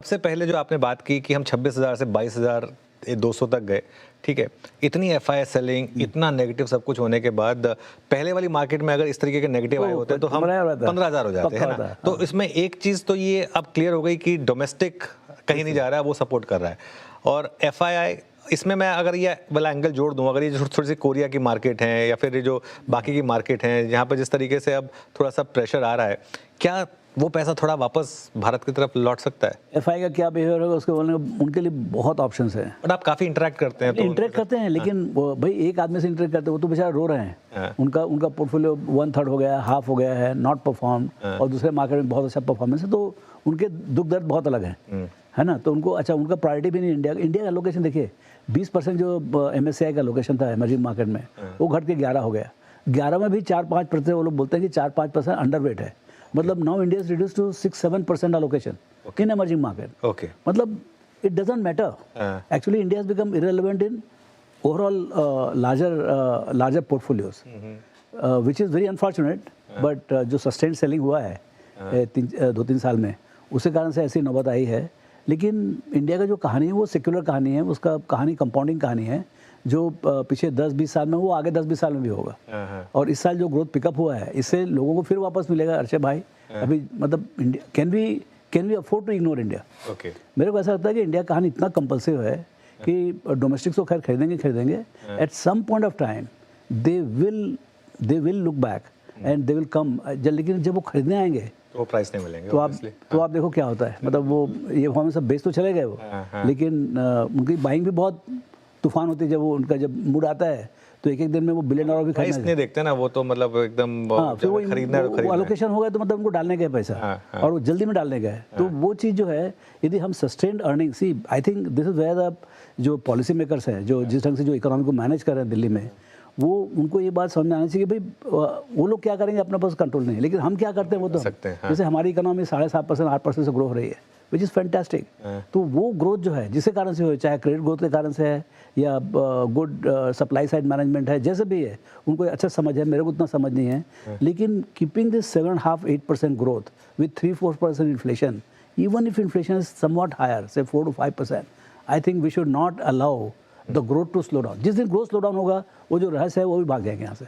सबसे पहले जो आपने बात की कि हम 26,000 से 22,200 तक गए, ठीक है, इतनी एफआईआई सेलिंग, इतना नेगेटिव सब कुछ होने के बाद पहले वाली मार्केट में अगर इस तरीके के नेगेटिव आए होते तो हम 15,000 हो जाते हैं ना। तो इसमें एक चीज़ तो ये अब क्लियर हो गई कि डोमेस्टिक कहीं नहीं जा रहा है, वो सपोर्ट कर रहा है। और एफआईआई इसमें मैं अगर ये वाला एंगल जोड़ दूं, अगर ये थोड़ी सी कोरिया की मार्केट है या फिर ये जो बाकी की मार्केट है जहाँ पर जिस तरीके से अब थोड़ा सा प्रेशर आ रहा है, क्या वो पैसा थोड़ा वापस भारत की तरफ लौट सकता है? एफआई का क्या बिहेवियर होगा उसके बोलने का उनके लिए बहुत ऑप्शंस हैं। बट आप काफ़ी इंटरेक्ट करते हैं तो इंटरेक्ट करते हैं, लेकिन भाई एक आदमी से इंटरेक्ट करते हैं, वो तो बेचारा रो रहे हैं। उनका पोर्टफोलियो 1/3 हो गया है, हाफ हो गया है, नॉट परफॉर्म, और दूसरे मार्केट में बहुत अच्छा परफॉर्मेंस है, तो उनके दुख दर्द बहुत अलग है ना। तो उनको अच्छा उनका प्रायोरिटी भी नहीं इंडिया का लोकेशन देखिए, 20% जो एमएससीआई का लोकेशन था इमर्जिंग मार्केट में, वो घट के 11 हो गया। 11 में भी 4-5% वो लोग बोलते हैं कि 4-5% अंडरवेट है। मतलब now India is reduced to 6-7% allocation in emerging market. Okay. मतलब it doesn't matter. Actually, India has become irrelevant in overall larger portfolios, which is very unfortunate. But जो sustained selling हुआ है 2-3 साल में, उसके कारण से ऐसी नौबत आई है। लेकिन इंडिया का जो कहानी है वो सेक्युलर कहानी है, उसका कहानी कंपाउंडिंग कहानी है, जो पिछले 10-20 साल में वो आगे 10-20 साल में भी होगा। और इस साल जो ग्रोथ पिकअप हुआ है, इससे लोगों को फिर वापस मिलेगा। अर्षद भाई, अभी मतलब India can we afford to ignore India? मेरे को ऐसा लगता है कि इंडिया कहानी इतना कंपल्सिव है कि डोमेस्टिक्स तो खैर खरीदेंगे, at some point of time they will look back and they will come. लेकिन जब वो खरीदने आएंगे तो प्राइस नहीं मिलेंगे तो आप देखो क्या होता है। मतलब वो ये फॉर्म में सब बेच तो चले गए वो, लेकिन उनकी बाइंग भी बहुत तूफान होती है। जब वो उनका जब मूड आता है तो एक दिन में वो $1 बिलियन भी खरीदना नहीं देखते ना, वो तो मतलब एकदम फिर वो एलोकेशन होगा तो मतलब उनको डालने का है पैसा, और वो जल्दी में डालने का है। तो वो चीज़ जो है, यदि हम sustained earning, see I think this is where the जो पॉलिसी मेकर्स हैं, जो जिस ढंग से जो इकोनॉमी को मैनेज कर रहे हैं दिल्ली में, वो उनको ये बात समझ में आनी चाहिए कि भाई वो लोग क्या करेंगे अपने पास कंट्रोल नहीं है, लेकिन हम क्या करते हैं वो तो जैसे हमारी इकोनॉमी 7.5% 8% से ग्रो हो रही है, विच इज़ फैंटास्टिक। तो वो ग्रोथ जो है जिसके कारण से हो, चाहे क्रेडिट ग्रोथ के कारण से है या गुड सप्लाई साइड मैनेजमेंट है, जैसे भी है, उनको अच्छा समझ है, मेरे को उतना समझ नहीं है। लेकिन keeping this 7.5-8% growth with 3-4% inflation, even if inflation is somewhat higher, say 4 to 5%, I think we should not allow the growth to slow down. जिस दिन ग्रोथ स्लो डाउन होगा, वो जो रहस्य है वो भी भाग जाएंगे यहाँ से।